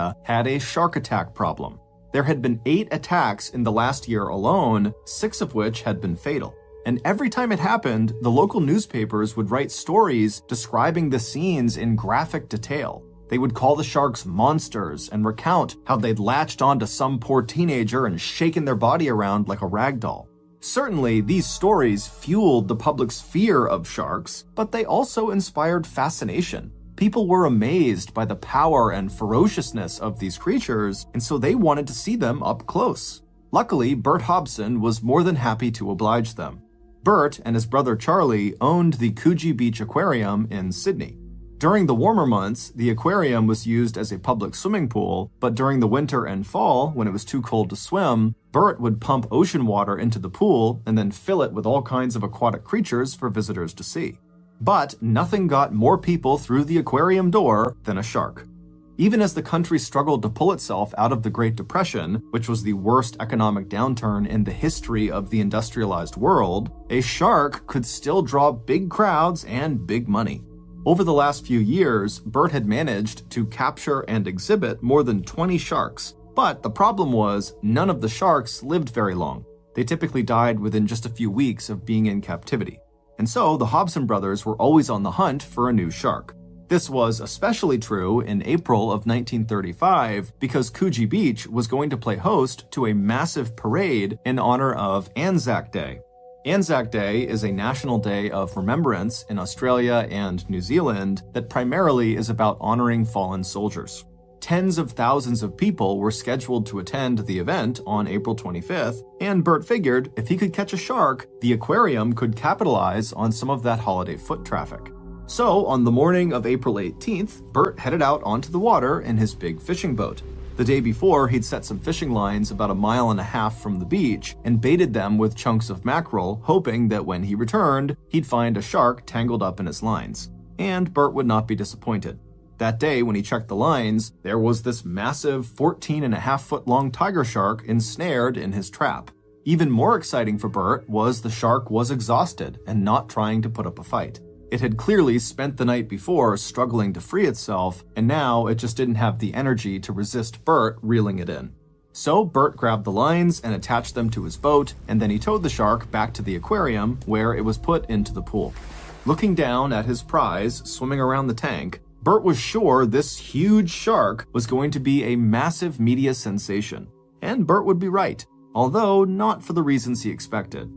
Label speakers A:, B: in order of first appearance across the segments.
A: area had a shark attack problem. There had been 8 attacks in the last year alone, 6 of which had been fatal. And every time it happened, the local newspapers would write stories describing the scenes in graphic detail. They would call the sharks monsters and recount how they'd latched onto some poor teenager and shaken their body around like a rag doll. Certainly, these stories fueled the public's fear of sharks, but they also inspired fascination. People were amazed by the power and ferociousness of these creatures, and so they wanted to see them up close. Luckily, Bert Hobson was more than happy to oblige them. Bert and his brother Charlie owned the Coogee Beach Aquarium in Sydney. During the warmer months, the aquarium was used as a public swimming pool, but during the winter and fall, when it was too cold to swim, Bert would pump ocean water into the pool and then fill it with all kinds of aquatic creatures for visitors to see. But nothing got more people through the aquarium door than a shark. Even as the country struggled to pull itself out of the Great Depression, which was the worst economic downturn in the history of the industrialized world, a shark could still draw big crowds and big money. Over the last few years, Bert had managed to capture and exhibit more than 20 sharks, but the problem was none of the sharks lived very long. They typically died within just a few weeks of being in captivity. And so the Hobson brothers were always on the hunt for a new shark. This was especially true in April of 1935 because Coogee Beach was going to play host to a massive parade in honor of Anzac Day. Anzac Day is a national day of remembrance in Australia and New Zealand that primarily is about honoring fallen soldiers. Tens of thousands of people were scheduled to attend the event on April 25th, and Bert figured if he could catch a shark, the aquarium could capitalize on some of that holiday foot traffic. So, on the morning of April 18th, Bert headed out onto the water in his big fishing boat. The day before, he'd set some fishing lines about 1.5 miles from the beach and baited them with chunks of mackerel, hoping that when he returned, he'd find a shark tangled up in his lines. And Bert would not be disappointed. That day, when he checked the lines, there was this massive 14.5-foot-long tiger shark ensnared in his trap. Even more exciting for Bert was the shark was exhausted and not trying to put up a fight. It had clearly spent the night before struggling to free itself, and now it just didn't have the energy to resist Bert reeling it in. So Bert grabbed the lines and attached them to his boat, and then he towed the shark back to the aquarium where it was put into the pool. Looking down at his prize swimming around the tank, Bert was sure this huge shark was going to be a massive media sensation. And Bert would be right, although not for the reasons he expected.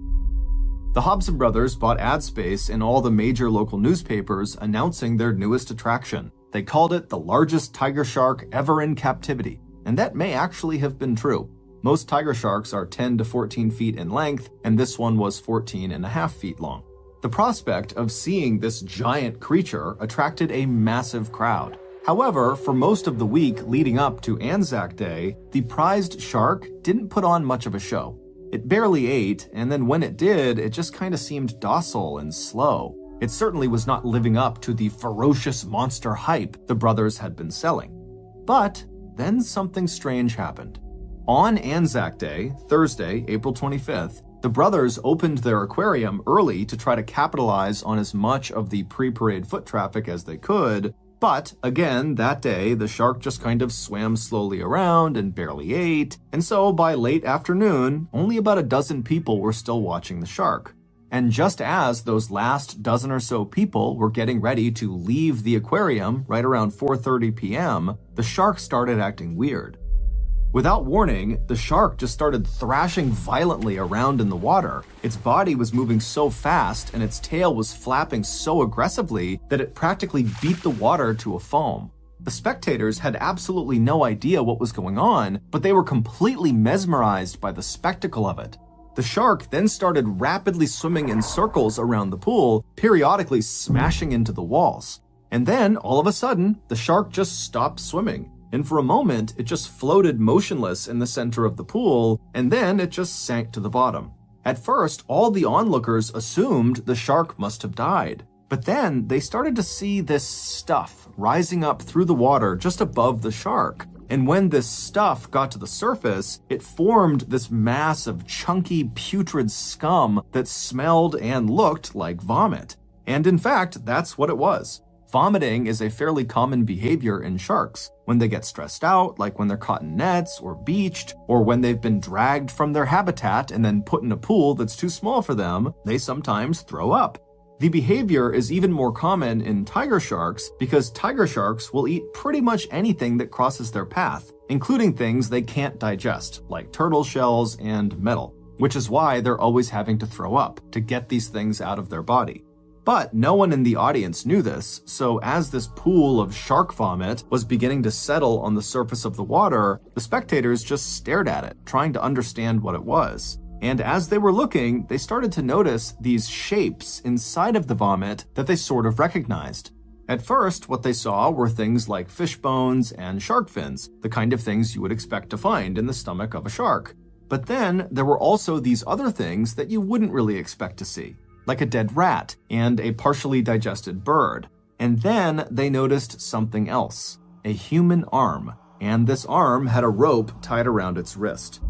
A: The Hobson brothers bought ad space in all the major local newspapers announcing their newest attraction. They called it the largest tiger shark ever in captivity, and that may actually have been true. Most tiger sharks are 10 to 14 feet in length, and this one was 14.5 feet long. The prospect of seeing this giant creature attracted a massive crowd. However, for most of the week leading up to Anzac Day, the prized shark didn't put on much of a show. It barely ate, and then when it did, it just kind of seemed docile and slow. It certainly was not living up to the ferocious monster hype the brothers had been selling. But then something strange happened. On Anzac Day, Thursday, April 25th, the brothers opened their aquarium early to try to capitalize on as much of the pre-parade foot traffic as they could, but again, that day, the shark just kind of swam slowly around and barely ate, and so by late afternoon, only about a dozen people were still watching the shark. And just as those last dozen or so people were getting ready to leave the aquarium right around 4:30 p.m., the shark started acting weird. Without warning, the shark just started thrashing violently around in the water. Its body was moving so fast and its tail was flapping so aggressively that it practically beat the water to a foam. The spectators had absolutely no idea what was going on, but they were completely mesmerized by the spectacle of it. The shark then started rapidly swimming in circles around the pool, periodically smashing into the walls. And then, all of a sudden, the shark just stopped swimming. And for a moment, it just floated motionless in the center of the pool, and then it just sank to the bottom. At first, all the onlookers assumed the shark must have died. But then they started to see this stuff rising up through the water just above the shark. And when this stuff got to the surface, it formed this mass of chunky, putrid scum that smelled and looked like vomit. And in fact, that's what it was. Vomiting is a fairly common behavior in sharks. when they get stressed out, like when they're caught in nets or beached, or when they've been dragged from their habitat and then put in a pool that's too small for them, they sometimes throw up. The behavior is even more common in tiger sharks because tiger sharks will eat pretty much anything that crosses their path, including things they can't digest, like turtle shells and metal, which is why they're always having to throw up to get these things out of their body. But no one in the audience knew this, so as this pool of shark vomit was beginning to settle on the surface of the water, the spectators just stared at it, trying to understand what it was. And as they were looking, they started to notice these shapes inside of the vomit that they sort of recognized. At first, what they saw were things like fish bones and shark fins, the kind of things you would expect to find in the stomach of a shark. But then there were also these other things that you wouldn't really expect to see, like a dead rat and a partially digested bird. And then they noticed something else, a human arm, and this arm had a rope tied around its wrist.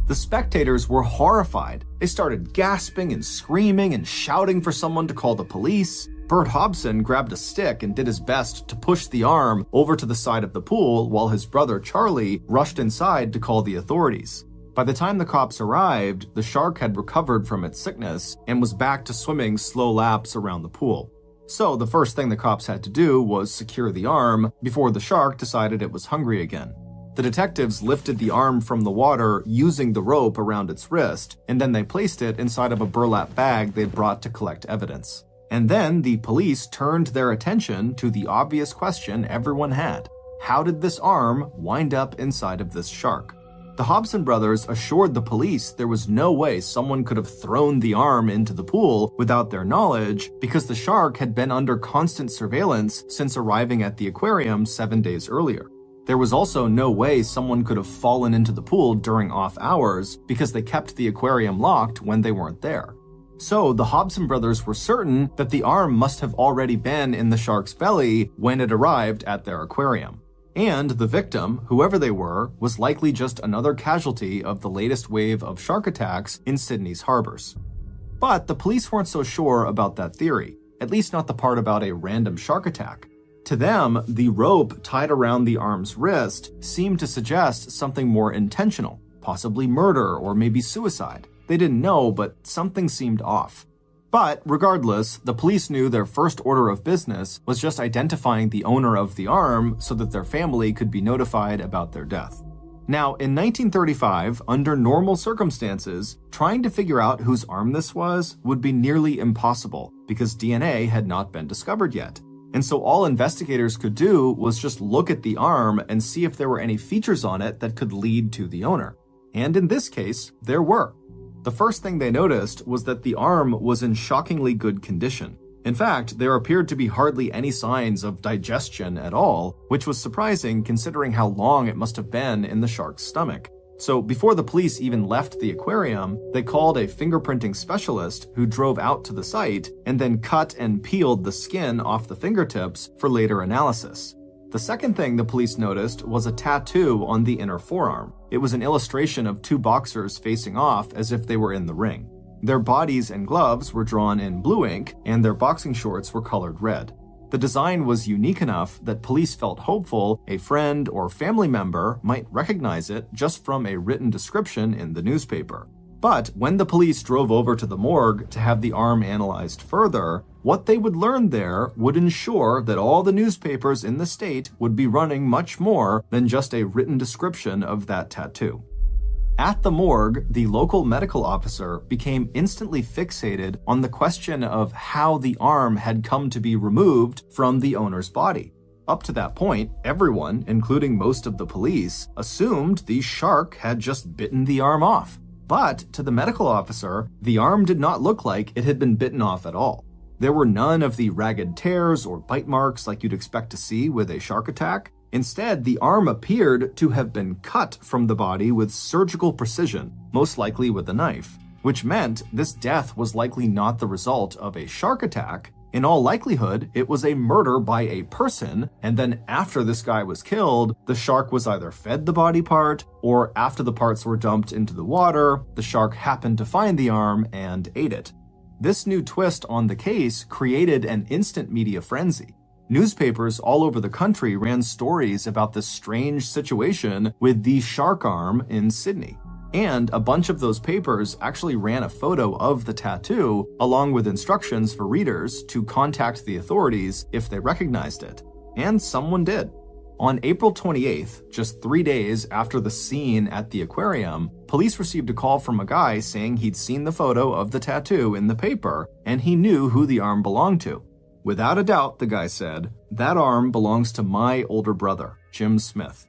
A: The spectators were horrified. They started gasping and screaming and shouting for someone to call the police. Bert Hobson grabbed a stick and did his best to push the arm over to the side of the pool while his brother Charlie rushed inside to call the authorities. By the time the cops arrived, the shark had recovered from its sickness and was back to swimming slow laps around the pool. So the first thing the cops had to do was secure the arm before the shark decided it was hungry again. The detectives lifted the arm from the water using the rope around its wrist, and then they placed it inside of a burlap bag they'd brought to collect evidence. And then the police turned their attention to the obvious question everyone had. How did this arm wind up inside of this shark? The Hobson brothers assured the police there was no way someone could have thrown the arm into the pool without their knowledge because the shark had been under constant surveillance since arriving at the aquarium 7 days earlier. There was also no way someone could have fallen into the pool during off hours because they kept the aquarium locked when they weren't there. So the Hobson brothers were certain that the arm must have already been in the shark's belly when it arrived at their aquarium. And the victim, whoever they were, was likely just another casualty of the latest wave of shark attacks in Sydney's harbors. But the police weren't so sure about that theory, at least not the part about a random shark attack. To them, the rope tied around the arm's wrist seemed to suggest something more intentional, possibly murder or maybe suicide. They didn't know, but something seemed off. But regardless, the police knew their first order of business was just identifying the owner of the arm so that their family could be notified about their death. Now, in 1935, under normal circumstances, trying to figure out whose arm this was would be nearly impossible because DNA had not been discovered yet. And so all investigators could do was just look at the arm and see if there were any features on it that could lead to the owner. And in this case, there were. The first thing they noticed was that the arm was in shockingly good condition. In fact, there appeared to be hardly any signs of digestion at all, which was surprising considering how long it must have been in the shark's stomach. So before the police even left the aquarium, they called a fingerprinting specialist who drove out to the site and then cut and peeled the skin off the fingertips for later analysis. The second thing the police noticed was a tattoo on the inner forearm. It was an illustration of two boxers facing off as if they were in the ring. Their bodies and gloves were drawn in blue ink, and their boxing shorts were colored red. The design was unique enough that police felt hopeful a friend or family member might recognize it just from a written description in the newspaper. But when the police drove over to the morgue to have the arm analyzed further, what they would learn there would ensure that all the newspapers in the state would be running much more than just a written description of that tattoo. At the morgue, the local medical officer became instantly fixated on the question of how the arm had come to be removed from the owner's body. Up to that point, everyone, including most of the police, assumed the shark had just bitten the arm off. But to the medical officer, the arm did not look like it had been bitten off at all. There were none of the ragged tears or bite marks like you'd expect to see with a shark attack. Instead, the arm appeared to have been cut from the body with surgical precision, most likely with a knife, which meant this death was likely not the result of a shark attack. In all likelihood, it was a murder by a person, and then after this guy was killed, the shark was either fed the body part, or after the parts were dumped into the water, the shark happened to find the arm and ate it. This new twist on the case created an instant media frenzy. Newspapers all over the country ran stories about this strange situation with the shark arm in Sydney. And a bunch of those papers actually ran a photo of the tattoo, along with instructions for readers to contact the authorities if they recognized it. And someone did. On April 28th, just 3 days after the scene at the aquarium, police received a call from a guy saying he'd seen the photo of the tattoo in the paper and he knew who the arm belonged to. Without a doubt, the guy said, that arm belongs to my older brother, Jim Smith.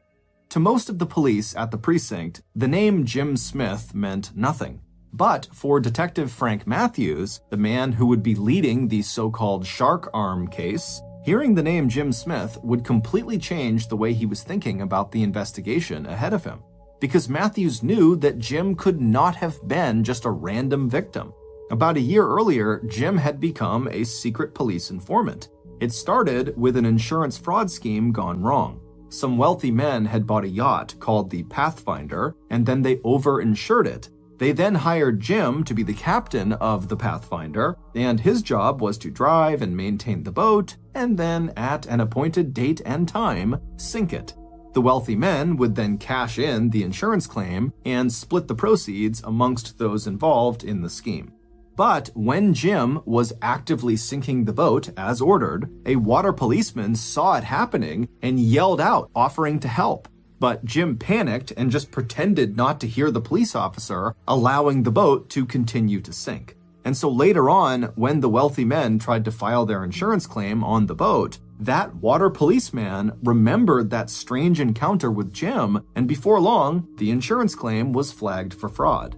A: To most of the police at the precinct, the name Jim Smith meant nothing. But for Detective Frank Matthews, the man who would be leading the so-called shark arm case, hearing the name Jim Smith would completely change the way he was thinking about the investigation ahead of him. Because Matthews knew that Jim could not have been just a random victim. About a year earlier, Jim had become a secret police informant. It started with an insurance fraud scheme gone wrong. Some wealthy men had bought a yacht called the Pathfinder, and then they over-insured it. They then hired Jim to be the captain of the Pathfinder, and his job was to drive and maintain the boat, and then, at an appointed date and time, sink it. The wealthy men would then cash in the insurance claim and split the proceeds amongst those involved in the scheme. But when Jim was actively sinking the boat as ordered, a water policeman saw it happening and yelled out, offering to help. But Jim panicked and just pretended not to hear the police officer, allowing the boat to continue to sink. And so later on, when the wealthy men tried to file their insurance claim on the boat, that water policeman remembered that strange encounter with Jim, and before long, the insurance claim was flagged for fraud.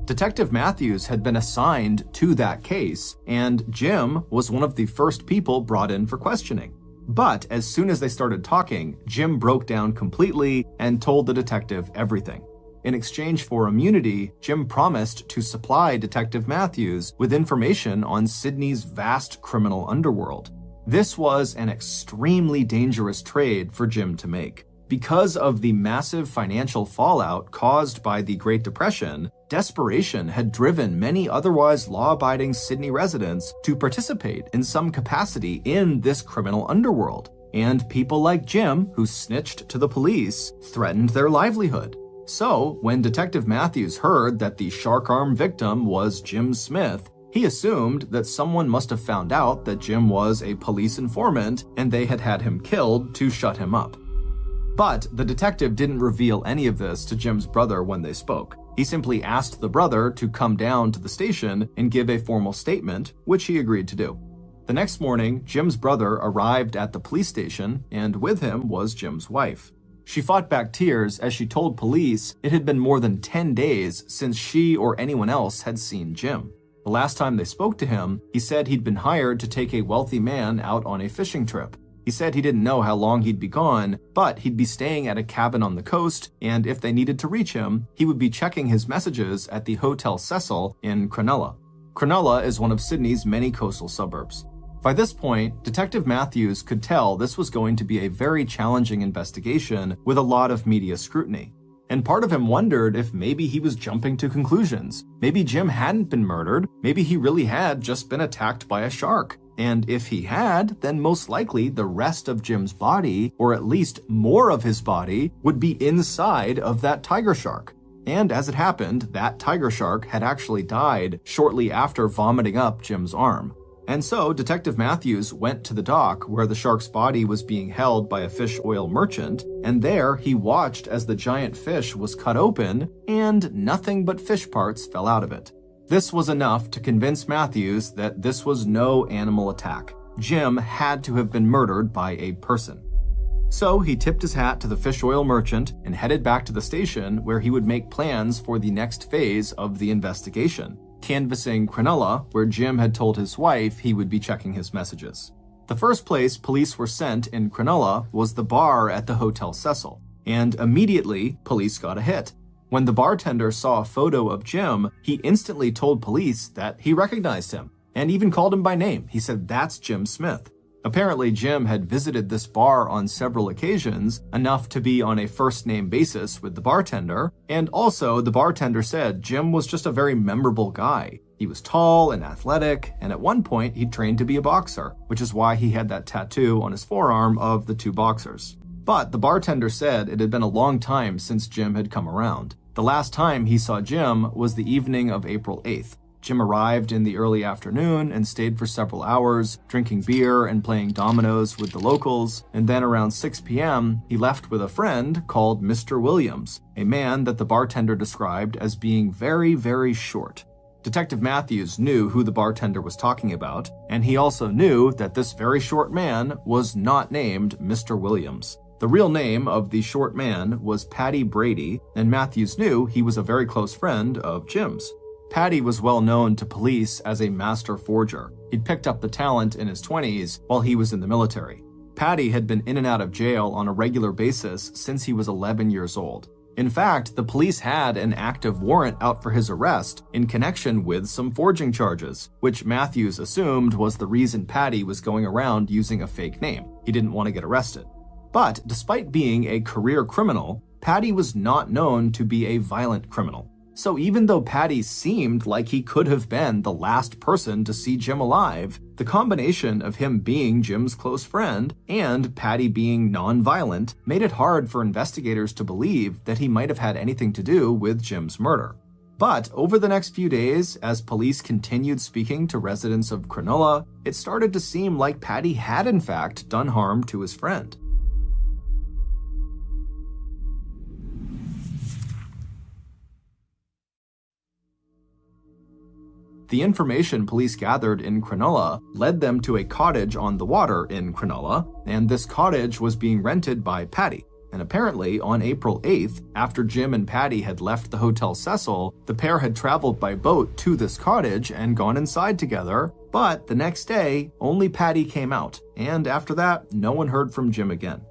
A: Detective Matthews had been assigned to that case, and Jim was one of the first people brought in for questioning. But as soon as they started talking, Jim broke down completely and told the detective everything. In exchange for immunity, Jim promised to supply Detective Matthews with information on Sydney's vast criminal underworld. This was an extremely dangerous trade for Jim to make. Because of the massive financial fallout caused by the Great Depression, desperation had driven many otherwise law-abiding Sydney residents to participate in some capacity in this criminal underworld. And people like Jim, who snitched to the police, threatened their livelihood. So, when Detective Matthews heard that the shark arm victim was Jim Smith, he assumed that someone must have found out that Jim was a police informant and they had had him killed to shut him up. But the detective didn't reveal any of this to Jim's brother when they spoke. He simply asked the brother to come down to the station and give a formal statement, which he agreed to do. The next morning, Jim's brother arrived at the police station, and with him was Jim's wife. She fought back tears as she told police it had been more than 10 days since she or anyone else had seen Jim. The last time they spoke to him, he said he'd been hired to take a wealthy man out on a fishing trip. He said he didn't know how long he'd be gone, but he'd be staying at a cabin on the coast, and if they needed to reach him, he would be checking his messages at the Hotel Cecil in Cronulla. Cronulla is one of Sydney's many coastal suburbs. By this point, Detective Matthews could tell this was going to be a very challenging investigation with a lot of media scrutiny. And part of him wondered if maybe he was jumping to conclusions. Maybe Jim hadn't been murdered. Maybe he really had just been attacked by a shark. And if he had, then most likely the rest of Jim's body, or at least more of his body, would be inside of that tiger shark. And as it happened, that tiger shark had actually died shortly after vomiting up Jim's arm. And so Detective Matthews went to the dock where the shark's body was being held by a fish oil merchant, and there he watched as the giant fish was cut open and nothing but fish parts fell out of it. This was enough to convince Matthews that this was no animal attack. Jim had to have been murdered by a person. So he tipped his hat to the fish oil merchant and headed back to the station where he would make plans for the next phase of the investigation, canvassing Cronulla, where Jim had told his wife he would be checking his messages. The first place police were sent in Cronulla was the bar at the Hotel Cecil, and immediately police got a hit. When the bartender saw a photo of Jim, he instantly told police that he recognized him, and even called him by name. He said, "That's Jim Smith." Apparently, Jim had visited this bar on several occasions, enough to be on a first-name basis with the bartender, and also the bartender said Jim was just a very memorable guy. He was tall and athletic, and at one point he trained to be a boxer, which is why he had that tattoo on his forearm of the two boxers. But the bartender said it had been a long time since Jim had come around. The last time he saw Jim was the evening of April 8th. Jim arrived in the early afternoon and stayed for several hours, drinking beer and playing dominoes with the locals, and then around 6 p.m., he left with a friend called Mr. Williams, a man that the bartender described as being very, very short. Detective Matthews knew who the bartender was talking about, and he also knew that this very short man was not named Mr. Williams. The real name of the short man was Paddy Brady, and Matthews knew he was a very close friend of Jim's. Paddy was well known to police as a master forger. He'd picked up the talent in his 20s while he was in the military. Paddy had been in and out of jail on a regular basis since he was 11 years old. In fact, the police had an active warrant out for his arrest in connection with some forging charges, which Matthews assumed was the reason Paddy was going around using a fake name. He didn't want to get arrested. But despite being a career criminal, Paddy was not known to be a violent criminal. So even though Paddy seemed like he could have been the last person to see Jim alive, the combination of him being Jim's close friend and Paddy being non-violent made it hard for investigators to believe that he might have had anything to do with Jim's murder. But over the next few days, as police continued speaking to residents of Cronulla, it started to seem like Paddy had in fact done harm to his friend. The information police gathered in Cronulla led them to a cottage on the water in Cronulla, and this cottage was being rented by Paddy. And apparently, on April 8th, after Jim and Paddy had left the Hotel Cecil, the pair had traveled by boat to this cottage and gone inside together, but the next day, only Paddy came out, and after that, no one heard from Jim again.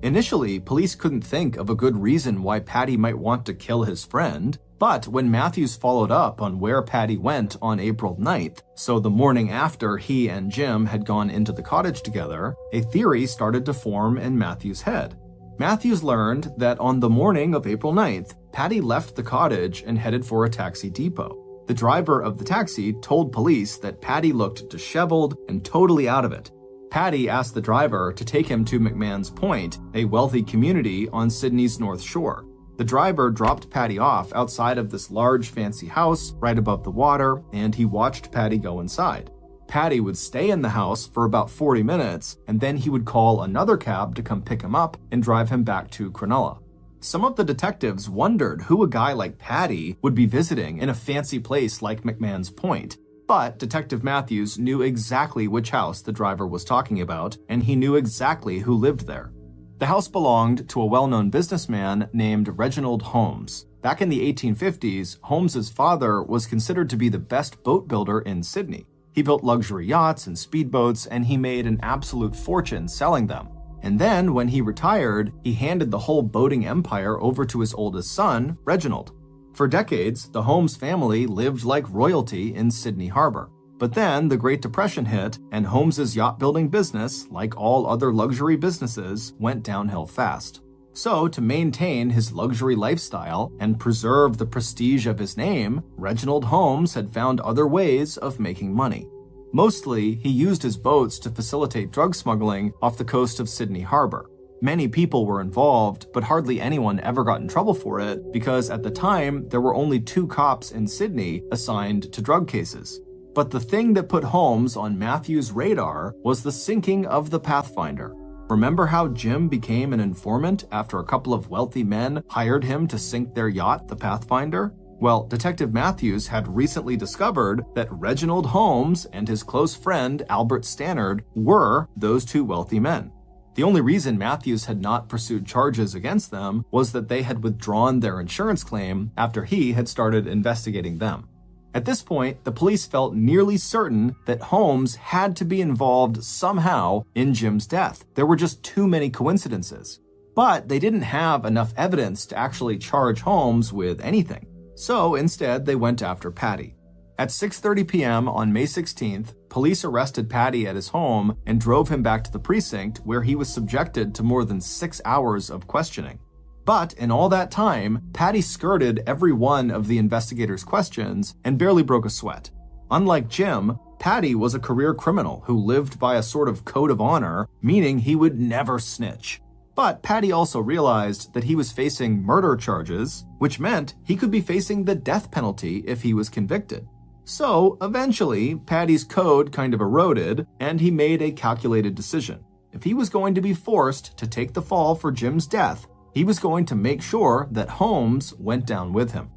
A: Initially, police couldn't think of a good reason why Paddy might want to kill his friend, but when Matthews followed up on where Paddy went on April 9th, so the morning after he and Jim had gone into the cottage together, a theory started to form in Matthews' head. Matthews learned that on the morning of April 9th, Paddy left the cottage and headed for a taxi depot. The driver of the taxi told police that Paddy looked disheveled and totally out of it. Paddy asked the driver to take him to McMahon's Point, a wealthy community on Sydney's North Shore. The driver dropped Paddy off outside of this large fancy house right above the water, and he watched Paddy go inside. Paddy would stay in the house for about 40 minutes, and then he would call another cab to come pick him up and drive him back to Cronulla. Some of the detectives wondered who a guy like Paddy would be visiting in a fancy place like McMahon's Point, but Detective Matthews knew exactly which house the driver was talking about, and he knew exactly who lived there. The house belonged to a well-known businessman named Reginald Holmes. Back in the 1850s, Holmes's father was considered to be the best boat builder in Sydney. He built luxury yachts and speedboats, and he made an absolute fortune selling them. And then, when he retired, he handed the whole boating empire over to his oldest son, Reginald. For decades, the Holmes family lived like royalty in Sydney Harbor. But then the Great Depression hit, and Holmes's yacht-building business, like all other luxury businesses, went downhill fast. So, to maintain his luxury lifestyle and preserve the prestige of his name, Reginald Holmes had found other ways of making money. Mostly, he used his boats to facilitate drug smuggling off the coast of Sydney Harbor. Many people were involved, but hardly anyone ever got in trouble for it because at the time, there were only 2 cops in Sydney assigned to drug cases. But the thing that put Holmes on Matthews' radar was the sinking of the Pathfinder. Remember how Jim became an informant after a couple of wealthy men hired him to sink their yacht, the Pathfinder? Well, Detective Matthews had recently discovered that Reginald Holmes and his close friend Albert Stannard were those 2 wealthy men. The only reason Matthews had not pursued charges against them was that they had withdrawn their insurance claim after he had started investigating them. At this point, the police felt nearly certain that Holmes had to be involved somehow in Jim's death. There were just too many coincidences. But they didn't have enough evidence to actually charge Holmes with anything. So instead, they went after Paddy. At 6:30 p.m. on May 16th, police arrested Paddy at his home and drove him back to the precinct where he was subjected to more than 6 hours of questioning. But in all that time, Patty skirted every one of the investigators' questions and barely broke a sweat. Unlike Jim, Patty was a career criminal who lived by a sort of code of honor, meaning he would never snitch. But Patty also realized that he was facing murder charges, which meant he could be facing the death penalty if he was convicted. So, eventually, Patty's code kind of eroded, and he made a calculated decision. If he was going to be forced to take the fall for Jim's death, he was going to make sure that Holmes went down with him.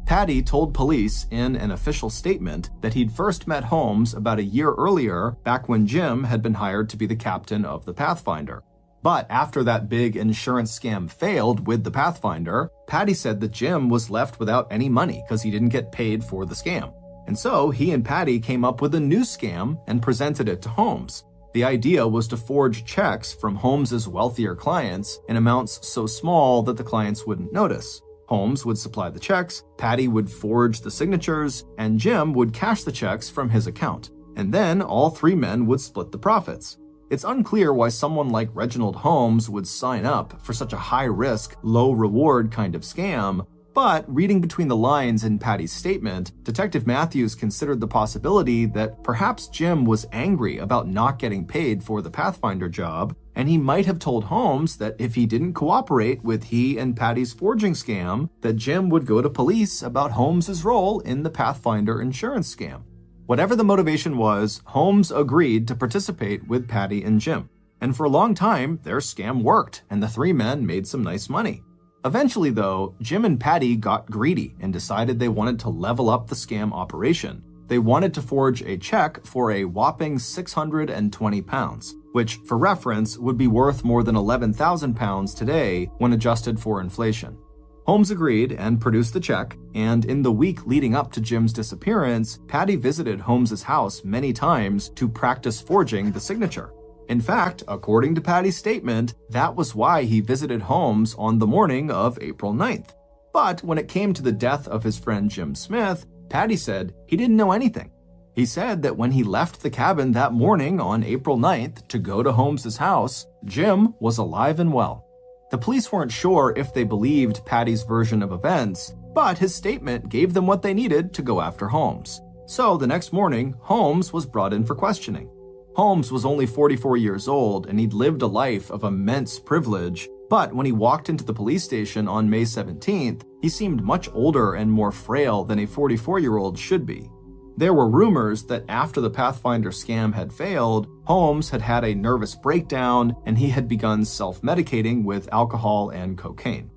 A: Patty told police in an official statement that he'd first met Holmes about a year earlier, back when Jim had been hired to be the captain of the Pathfinder. But after that big insurance scam failed with the Pathfinder, Patty said that Jim was left without any money because he didn't get paid for the scam. And so he and Patty came up with a new scam and presented it to Holmes. The idea was to forge checks from Holmes's wealthier clients in amounts so small that the clients wouldn't notice. Holmes would supply the checks, Patty would forge the signatures, and Jim would cash the checks from his account. And then all three men would split the profits. It's unclear why someone like Reginald Holmes would sign up for such a high-risk, low-reward kind of scam, but reading between the lines in Patty's statement, Detective Matthews considered the possibility that perhaps Jim was angry about not getting paid for the Pathfinder job, and he might have told Holmes that if he didn't cooperate with he and Patty's forging scam, that Jim would go to police about Holmes's role in the Pathfinder insurance scam. Whatever the motivation was, Holmes agreed to participate with Patty and Jim. And for a long time, their scam worked, and the three men made some nice money. Eventually, though, Jim and Patty got greedy and decided they wanted to level up the scam operation. They wanted to forge a check for a whopping 620 pounds, which, for reference, would be worth more than 11,000 pounds today when adjusted for inflation. Holmes agreed and produced the check, and in the week leading up to Jim's disappearance, Patty visited Holmes's house many times to practice forging the signature. In fact, according to Patty's statement, that was why he visited Holmes on the morning of April 9th. But when it came to the death of his friend Jim Smith, Patty said he didn't know anything. He said that when he left the cabin that morning on April 9th to go to Holmes's house, Jim was alive and well. The police weren't sure if they believed Patty's version of events, but his statement gave them what they needed to go after Holmes. So the next morning, Holmes was brought in for questioning. Holmes was only 44 years old and he'd lived a life of immense privilege, but when he walked into the police station on May 17th, he seemed much older and more frail than a 44-year-old should be. There were rumors that after the Pathfinder scam had failed, Holmes had had a nervous breakdown and he had begun self-medicating with alcohol and cocaine.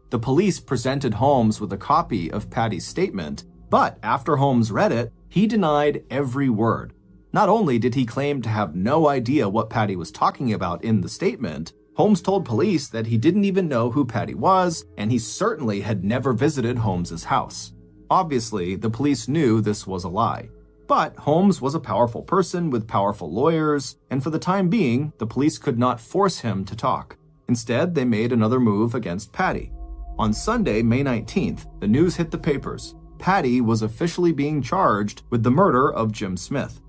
A: The police presented Holmes with a copy of Patty's statement, but after Holmes read it, he denied every word. Not only did he claim to have no idea what Patty was talking about in the statement, Holmes told police that he didn't even know who Patty was, and he certainly had never visited Holmes's house. Obviously, the police knew this was a lie. But Holmes was a powerful person with powerful lawyers, and for the time being, the police could not force him to talk. Instead, they made another move against Patty. On Sunday, May 19th, the news hit the papers. Patty was officially being charged with the murder of Jim Smith.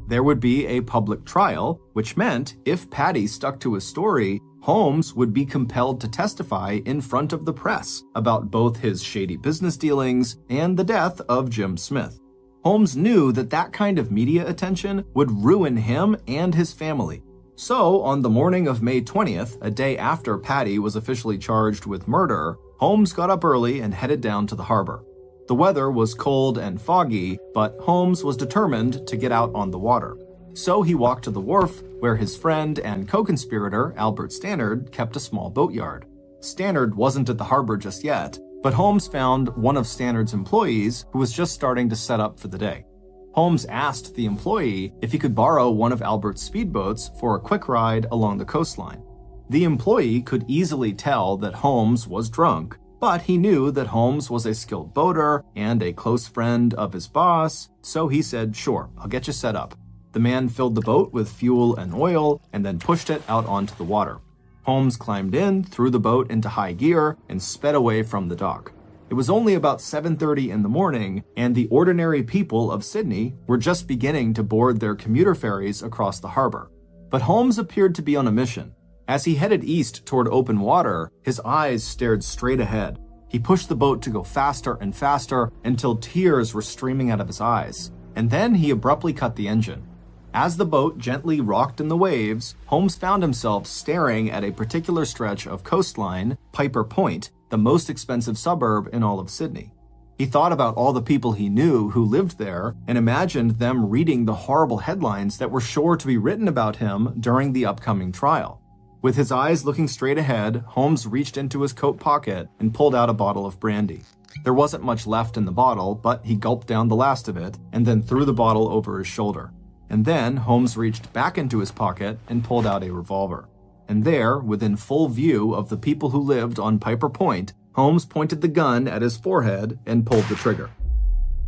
A: There would be a public trial, which meant if Patty stuck to his story, Holmes would be compelled to testify in front of the press about both his shady business dealings and the death of Jim Smith. Holmes knew that that kind of media attention would ruin him and his family. So, on the morning of May 20th, a day after Patty was officially charged with murder, Holmes got up early and headed down to the harbor. The weather was cold and foggy, but Holmes was determined to get out on the water. So he walked to the wharf, where his friend and co-conspirator, Albert Stannard, kept a small boatyard. Stannard wasn't at the harbor just yet, but Holmes found one of Stannard's employees who was just starting to set up for the day. Holmes asked the employee if he could borrow one of Albert's speedboats for a quick ride along the coastline. The employee could easily tell that Holmes was drunk, but he knew that Holmes was a skilled boater and a close friend of his boss, so he said, "Sure, I'll get you set up." The man filled the boat with fuel and oil and then pushed it out onto the water. Holmes climbed in, threw the boat into high gear, and sped away from the dock. It was only about 7:30 in the morning, and the ordinary people of Sydney were just beginning to board their commuter ferries across the harbor. But Holmes appeared to be on a mission. As he headed east toward open water, his eyes stared straight ahead. He pushed the boat to go faster and faster until tears were streaming out of his eyes. And then he abruptly cut the engine. As the boat gently rocked in the waves, Holmes found himself staring at a particular stretch of coastline, Piper Point, the most expensive suburb in all of Sydney. He thought about all the people he knew who lived there and imagined them reading the horrible headlines that were sure to be written about him during the upcoming trial. With his eyes looking straight ahead, Holmes reached into his coat pocket and pulled out a bottle of brandy. There wasn't much left in the bottle, but he gulped down the last of it and then threw the bottle over his shoulder. And then Holmes reached back into his pocket and pulled out a revolver. And there, within full view of the people who lived on Piper Point, Holmes pointed the gun at his forehead and pulled the trigger.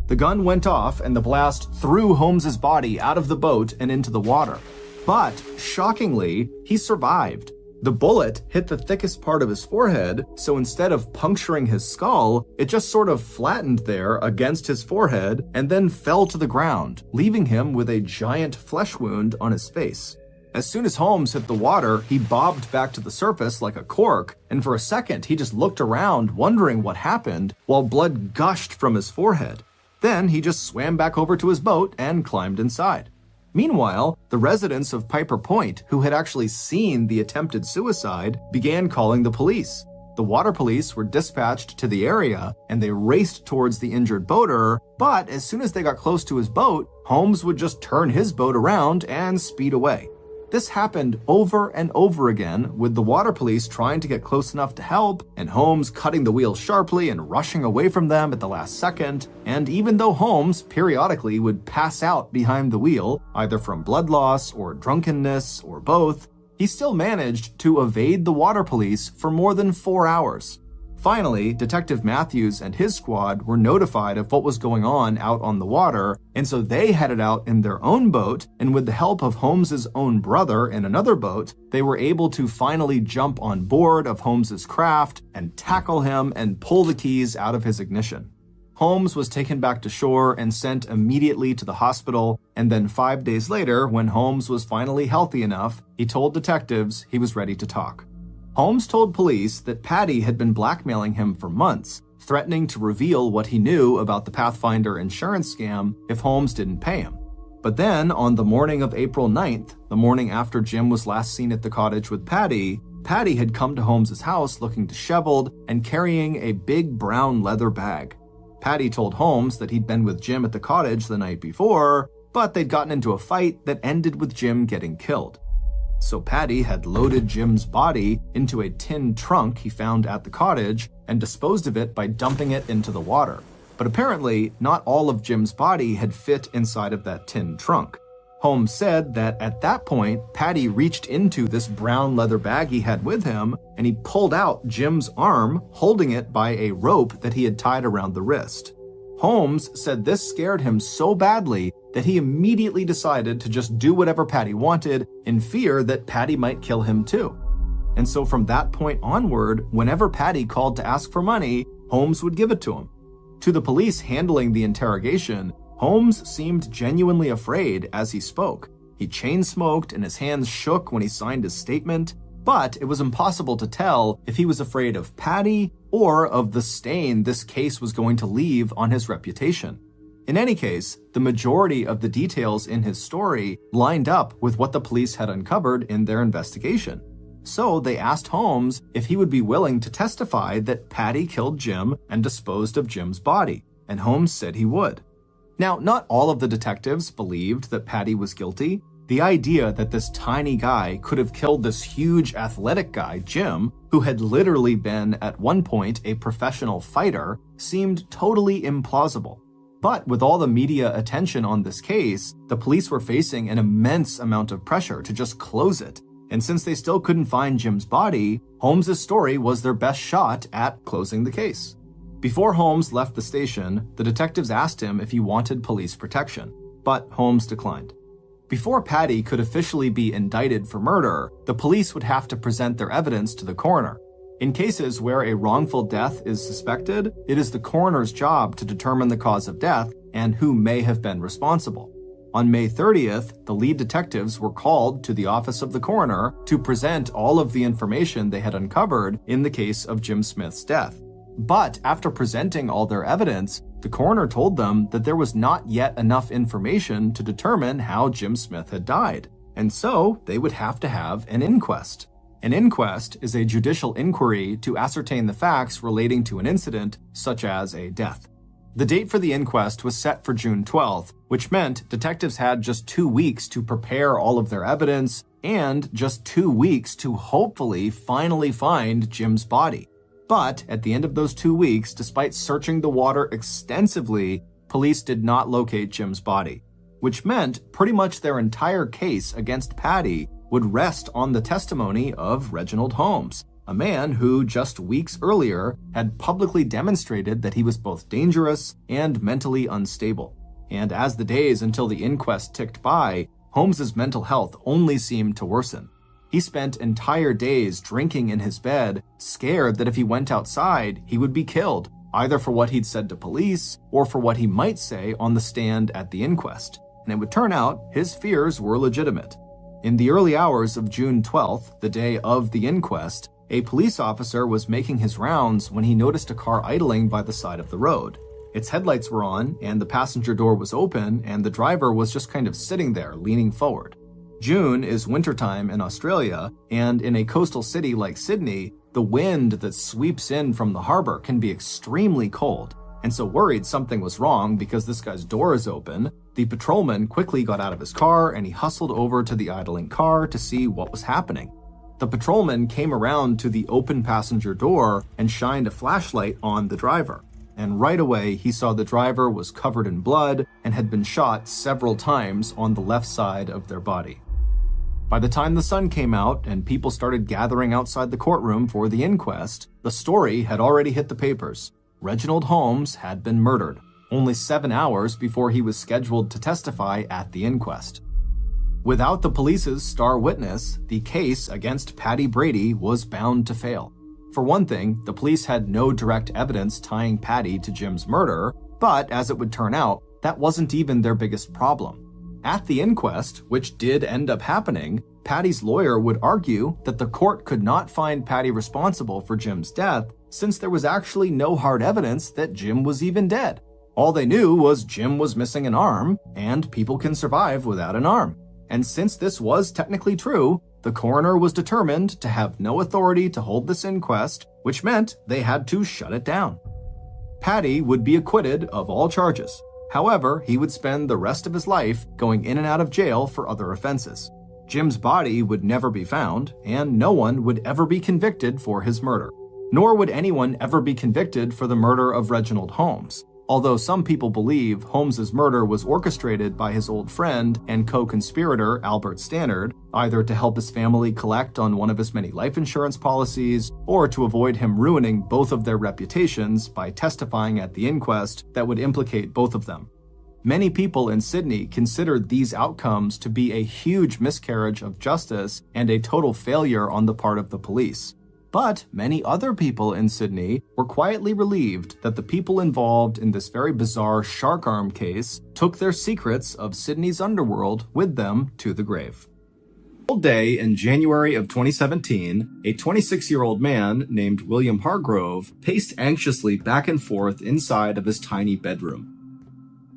A: The gun went off and the blast threw Holmes's body out of the boat and into the water. But, shockingly, he survived. The bullet hit the thickest part of his forehead, so instead of puncturing his skull, it just sort of flattened there against his forehead and then fell to the ground, leaving him with a giant flesh wound on his face. As soon as Holmes hit the water, he bobbed back to the surface like a cork, and for a second he just looked around wondering what happened while blood gushed from his forehead. Then he just swam back over to his boat and climbed inside. Meanwhile, the residents of Piper Point, who had actually seen the attempted suicide, began calling the police. The water police were dispatched to the area and they raced towards the injured boater, but as soon as they got close to his boat, Holmes would just turn his boat around and speed away. This happened over and over again, with the water police trying to get close enough to help, and Holmes cutting the wheel sharply and rushing away from them at the last second. And even though Holmes periodically would pass out behind the wheel, either from blood loss or drunkenness or both, he still managed to evade the water police for more than 4 hours. Finally, Detective Matthews and his squad were notified of what was going on out on the water, and so they headed out in their own boat, and with the help of Holmes's own brother in another boat, they were able to finally jump on board of Holmes's craft and tackle him and pull the keys out of his ignition. Holmes was taken back to shore and sent immediately to the hospital, and then 5 days later, when Holmes was finally healthy enough, he told detectives he was ready to talk. Holmes told police that Patty had been blackmailing him for months, threatening to reveal what he knew about the Pathfinder insurance scam if Holmes didn't pay him. But then, on the morning of April 9th, the morning after Jim was last seen at the cottage with Patty, Patty had come to Holmes's house looking disheveled and carrying a big brown leather bag. Patty told Holmes that he'd been with Jim at the cottage the night before, but they'd gotten into a fight that ended with Jim getting killed. So Patty had loaded Jim's body into a tin trunk he found at the cottage and disposed of it by dumping it into the water. But apparently, not all of Jim's body had fit inside of that tin trunk. Holmes said that at that point, Patty reached into this brown leather bag he had with him, and he pulled out Jim's arm, holding it by a rope that he had tied around the wrist. Holmes said this scared him so badly that he immediately decided to just do whatever Patty wanted in fear that Patty might kill him too. And so from that point onward, whenever Patty called to ask for money, Holmes would give it to him. To the police handling the interrogation, Holmes seemed genuinely afraid as he spoke. He chain-smoked and his hands shook when he signed his statement, but it was impossible to tell if he was afraid of Patty or of the stain this case was going to leave on his reputation. In any case, the majority of the details in his story lined up with what the police had uncovered in their investigation. So they asked Holmes if he would be willing to testify that Patty killed Jim and disposed of Jim's body, and Holmes said he would. Now, not all of the detectives believed that Patty was guilty. The idea that this tiny guy could have killed this huge athletic guy, Jim, who had literally been at one point a professional fighter, seemed totally implausible. But with all the media attention on this case, the police were facing an immense amount of pressure to just close it. And since they still couldn't find Jim's body, Holmes' story was their best shot at closing the case. Before Holmes left the station, the detectives asked him if he wanted police protection, but Holmes declined. Before Patty could officially be indicted for murder, the police would have to present their evidence to the coroner. In cases where a wrongful death is suspected, it is the coroner's job to determine the cause of death and who may have been responsible. On May 30th, the lead detectives were called to the office of the coroner to present all of the information they had uncovered in the case of Jim Smith's death. But after presenting all their evidence, the coroner told them that there was not yet enough information to determine how Jim Smith had died, and so they would have to have an inquest. An inquest is a judicial inquiry to ascertain the facts relating to an incident, such as a death. The date for the inquest was set for June 12th, which meant detectives had just 2 weeks to prepare all of their evidence and just 2 weeks to hopefully finally find Jim's body. But at the end of those 2 weeks, despite searching the water extensively, police did not locate Jim's body, which meant pretty much their entire case against Patty would rest on the testimony of Reginald Holmes, a man who just weeks earlier had publicly demonstrated that he was both dangerous and mentally unstable. And as the days until the inquest ticked by, Holmes's mental health only seemed to worsen. He spent entire days drinking in his bed, scared that if he went outside, he would be killed, either for what he'd said to police or for what he might say on the stand at the inquest. And it would turn out his fears were legitimate. In the early hours of June 12th, the day of the inquest, a police officer was making his rounds when he noticed a car idling by the side of the road. Its headlights were on, and the passenger door was open, and the driver was just kind of sitting there, leaning forward. June is wintertime in Australia, and in a coastal city like Sydney, the wind that sweeps in from the harbor can be extremely cold. And so worried something was wrong because this guy's door is open, the patrolman quickly got out of his car and he hustled over to the idling car to see what was happening. The patrolman came around to the open passenger door and shined a flashlight on the driver. And right away, he saw the driver was covered in blood and had been shot several times on the left side of their body. By the time the sun came out and people started gathering outside the courtroom for the inquest, the story had already hit the papers. Reginald Holmes had been murdered, only 7 hours before he was scheduled to testify at the inquest. Without the police's star witness, the case against Patty Brady was bound to fail. For one thing, the police had no direct evidence tying Patty to Jim's murder, but as it would turn out, that wasn't even their biggest problem. At the inquest, which did end up happening, Patty's lawyer would argue that the court could not find Patty responsible for Jim's death since there was actually no hard evidence that Jim was even dead. All they knew was Jim was missing an arm, and people can survive without an arm. And since this was technically true, the coroner was determined to have no authority to hold this inquest, which meant they had to shut it down. Patty would be acquitted of all charges. However, he would spend the rest of his life going in and out of jail for other offenses. Jim's body would never be found, and no one would ever be convicted for his murder. Nor would anyone ever be convicted for the murder of Reginald Holmes. Although some people believe Holmes's murder was orchestrated by his old friend and co-conspirator Albert Stannard, either to help his family collect on one of his many life insurance policies, or to avoid him ruining both of their reputations by testifying at the inquest that would implicate both of them. Many people in Sydney considered these outcomes to be a huge miscarriage of justice and a total failure on the part of the police. But many other people in Sydney were quietly relieved that the people involved in this very bizarre shark arm case took their secrets of Sydney's underworld with them to the grave. One day in January of 2017, a 26-year-old man named William Hargrove paced anxiously back and forth inside of his tiny bedroom.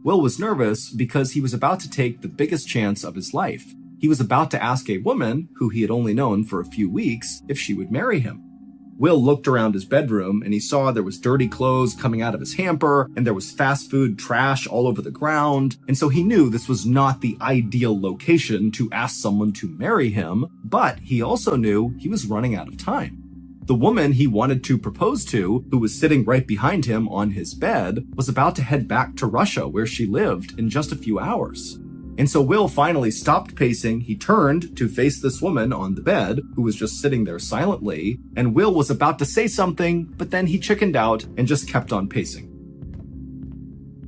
A: Will was nervous because he was about to take the biggest chance of his life. He was about to ask a woman, who he had only known for a few weeks, if she would marry him. Will looked around his bedroom and he saw there was dirty clothes coming out of his hamper and there was fast food trash all over the ground. And so he knew this was not the ideal location to ask someone to marry him, but he also knew he was running out of time. The woman he wanted to propose to, who was sitting right behind him on his bed, was about to head back to Russia where she lived in just a few hours. And so Will finally stopped pacing, he turned to face this woman on the bed, who was just sitting there silently, and Will was about to say something, but then he chickened out and just kept on pacing.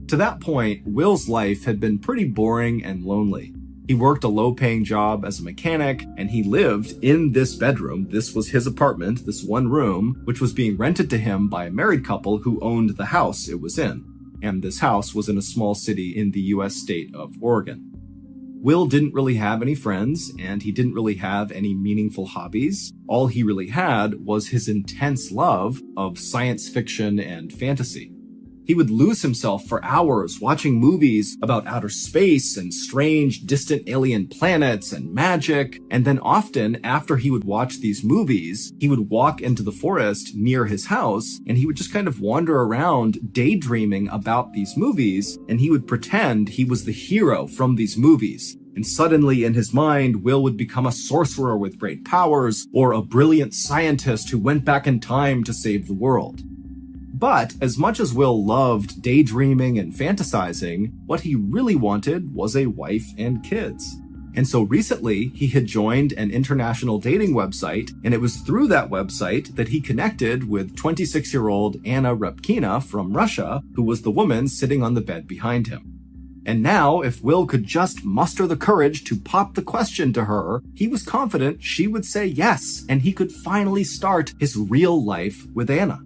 A: To that point, Will's life had been pretty boring and lonely. He worked a low-paying job as a mechanic, and he lived in this bedroom. This was his apartment, this one room, which was being rented to him by a married couple who owned the house it was in. And this house was in a small city in the US state of Oregon. Will didn't really have any friends, and he didn't really have any meaningful hobbies. All he really had was his intense love of science fiction and fantasy. He would lose himself for hours watching movies about outer space and strange, distant alien planets and magic, and then often, after he would watch these movies, he would walk into the forest near his house, and he would just kind of wander around daydreaming about these movies, and he would pretend he was the hero from these movies. And suddenly in his mind, Will would become a sorcerer with great powers, or a brilliant scientist who went back in time to save the world. But as much as Will loved daydreaming and fantasizing, what he really wanted was a wife and kids. And so recently, he had joined an international dating website, and it was through that website that he connected with 26-year-old Anna Repkina from Russia, who was the woman sitting on the bed behind him. And now, if Will could just muster the courage to pop the question to her, he was confident she would say yes, and he could finally start his real life with Anna.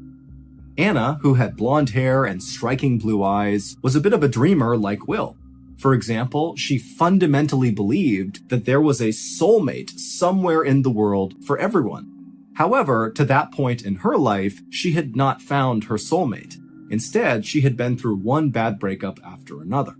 A: Anna, who had blonde hair and striking blue eyes, was a bit of a dreamer like Will. For example, she fundamentally believed that there was a soulmate somewhere in the world for everyone. However, to that point in her life, she had not found her soulmate. Instead, she had been through one bad breakup after another.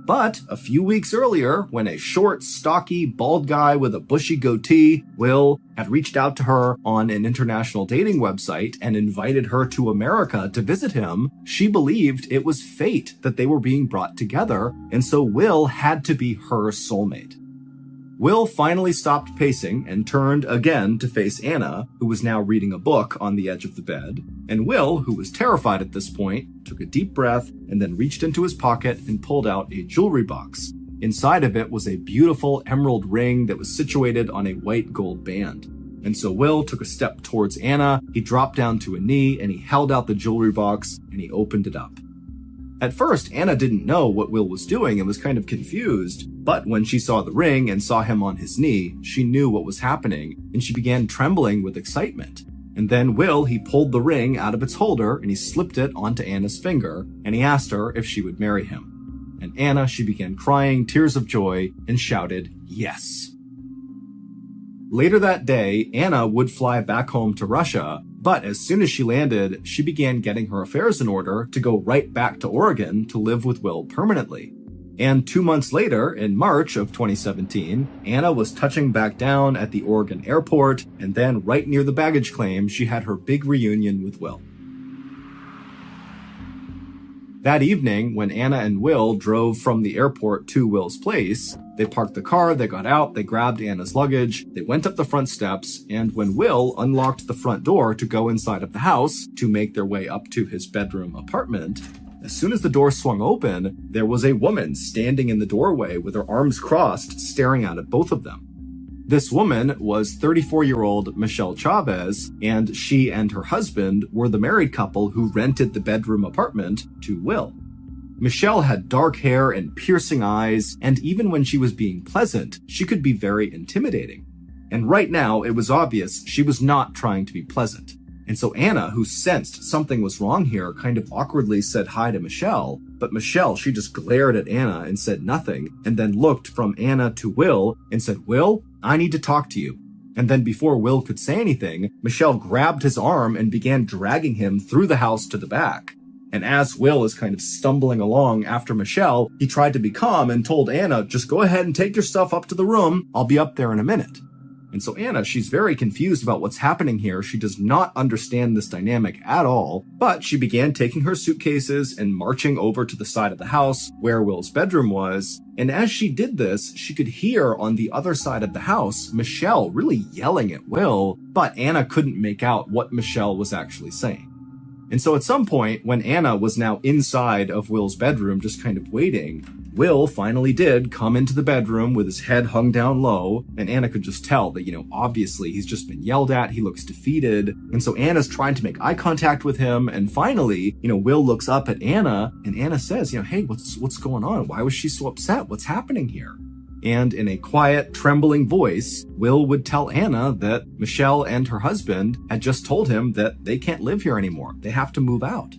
A: But a few weeks earlier, when a short, stocky, bald guy with a bushy goatee, Will, had reached out to her on an international dating website and invited her to America to visit him, she believed it was fate that they were being brought together, and so Will had to be her soulmate. Will finally stopped pacing and turned again to face Anna, who was now reading a book on the edge of the bed. And Will, who was terrified at this point, took a deep breath and then reached into his pocket and pulled out a jewelry box. Inside of it was a beautiful emerald ring that was situated on a white gold band. And so Will took a step towards Anna, he dropped down to a knee, and he held out the jewelry box and he opened it up. At first, Anna didn't know what Will was doing and was kind of confused, but when she saw the ring and saw him on his knee, she knew what was happening, and she began trembling with excitement. And then Will, he pulled the ring out of its holder and he slipped it onto Anna's finger, and he asked her if she would marry him. And Anna, she began crying tears of joy and shouted, "Yes." Later that day, Anna would fly back home to Russia, but as soon as she landed, she began getting her affairs in order to go right back to Oregon to live with Will permanently. And 2 months later, in March of 2017, Anna was touching back down at the Oregon airport, and then right near the baggage claim, she had her big reunion with Will. That evening, when Anna and Will drove from the airport to Will's place, they parked the car, they got out, they grabbed Anna's luggage, they went up the front steps, and when Will unlocked the front door to go inside of the house to make their way up to his bedroom apartment, as soon as the door swung open, there was a woman standing in the doorway with her arms crossed, staring out at both of them. This woman was 34-year-old Michelle Chavez, and she and her husband were the married couple who rented the bedroom apartment to Will. Michelle had dark hair and piercing eyes, and even when she was being pleasant, she could be very intimidating. And right now, it was obvious she was not trying to be pleasant. And so Anna, who sensed something was wrong here, kind of awkwardly said hi to Michelle, but Michelle, she just glared at Anna and said nothing, and then looked from Anna to Will and said, "Will, I need to talk to you." And then before Will could say anything, Michelle grabbed his arm and began dragging him through the house to the back. And as Will is kind of stumbling along after Michelle, he tried to be calm and told Anna, "Just go ahead and take your stuff up to the room. I'll be up there in a minute." And so Anna, she's very confused about what's happening here. She does not understand this dynamic at all, but she began taking her suitcases and marching over to the side of the house where Will's bedroom was. And as she did this, she could hear on the other side of the house, Michelle really yelling at Will, but Anna couldn't make out what Michelle was actually saying. And so at some point, when Anna was now inside of Will's bedroom, just kind of waiting, Will finally did come into the bedroom with his head hung down low, and Anna could just tell that, obviously he's just been yelled at, he looks defeated, and so Anna's trying to make eye contact with him, and finally, Will looks up at Anna, and Anna says, "Hey, what's going on? Why was she so upset? What's happening here?" And in a quiet, trembling voice, Will would tell Anna that Michelle and her husband had just told him that they can't live here anymore. They have to move out.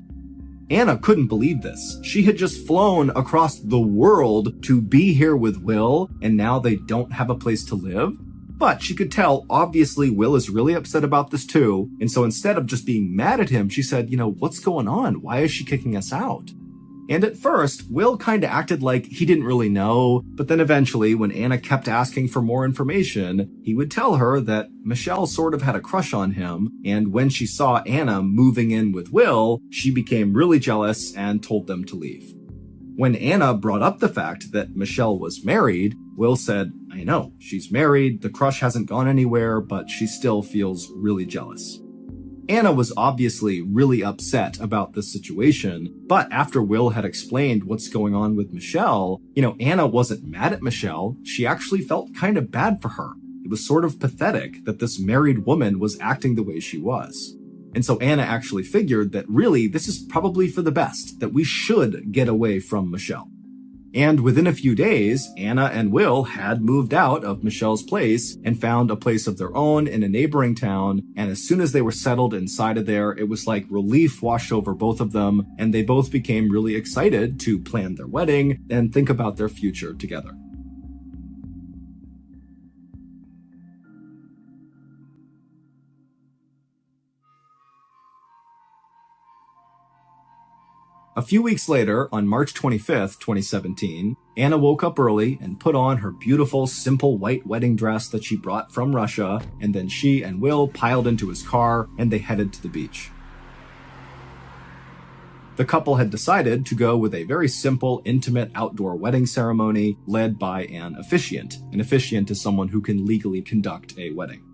A: Anna couldn't believe this. She had just flown across the world to be here with Will, and now they don't have a place to live? But she could tell, obviously, Will is really upset about this too, and so instead of just being mad at him, she said, what's going on? Why is she kicking us out? And at first, Will kinda acted like he didn't really know, but then eventually, when Anna kept asking for more information, he would tell her that Michelle sort of had a crush on him, and when she saw Anna moving in with Will, she became really jealous and told them to leave. When Anna brought up the fact that Michelle was married, Will said, I know, she's married, the crush hasn't gone anywhere, but she still feels really jealous. Anna was obviously really upset about this situation, but after Will had explained what's going on with Michelle, Anna wasn't mad at Michelle, she actually felt kind of bad for her. It was sort of pathetic that this married woman was acting the way she was. And so Anna actually figured that really this is probably for the best, that we should get away from Michelle. And within a few days, Anna and Will had moved out of Michelle's place and found a place of their own in a neighboring town. And as soon as they were settled inside of there, it was like relief washed over both of them. And they both became really excited to plan their wedding and think about their future together. A few weeks later, on March 25th, 2017, Anna woke up early and put on her beautiful, simple white wedding dress that she brought from Russia, and then she and Will piled into his car and they headed to the beach. The couple had decided to go with a very simple, intimate outdoor wedding ceremony led by an officiant. An officiant is someone who can legally conduct a wedding.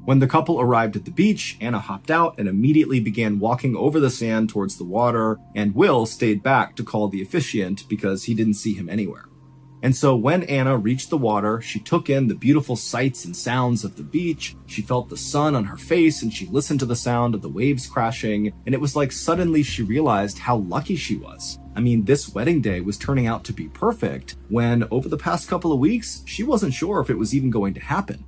A: When the couple arrived at the beach, Anna hopped out and immediately began walking over the sand towards the water, and Will stayed back to call the officiant because he didn't see him anywhere. And so when Anna reached the water, she took in the beautiful sights and sounds of the beach, she felt the sun on her face, and she listened to the sound of the waves crashing, and it was like suddenly she realized how lucky she was. I mean, this wedding day was turning out to be perfect, when over the past couple of weeks, she wasn't sure if it was even going to happen.